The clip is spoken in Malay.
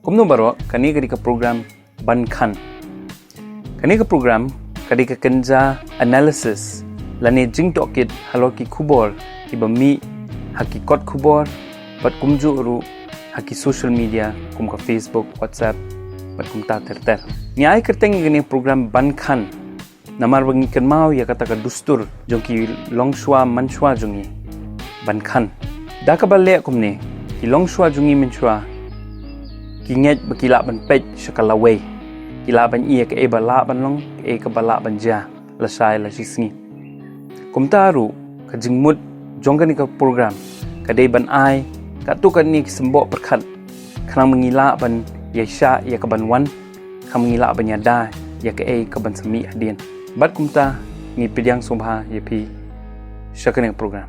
Kumno baro kani ke program Bankan. Kani ke program kadi ke kenja analysis lani jing tokit haloki kubor ki bami hakikot kubor bat kumju ru haki social media kum ka Facebook, WhatsApp bat kum ta ter. Ni ai kerteng gini program Bankan. Namar bangi ken mau ya kata ka dustur jongki longshwa manshwa jongi Bankan. Da ka balle kumne ki longshwa jongi manshwa ki nget bakila ban pej shakalawe kila ban iya ke bala ban long ke ka bala ban ja la sai la sisni kumtaru ka jingmut jongkani ka program ka dei ban ai ka tu kan ni sembo perkhat khang mengila ban ya sha ya ka ban wan khang mengila ban ya da ya ke ka ban sami adien bat kumta ni pidyang sombha ya pi shakani program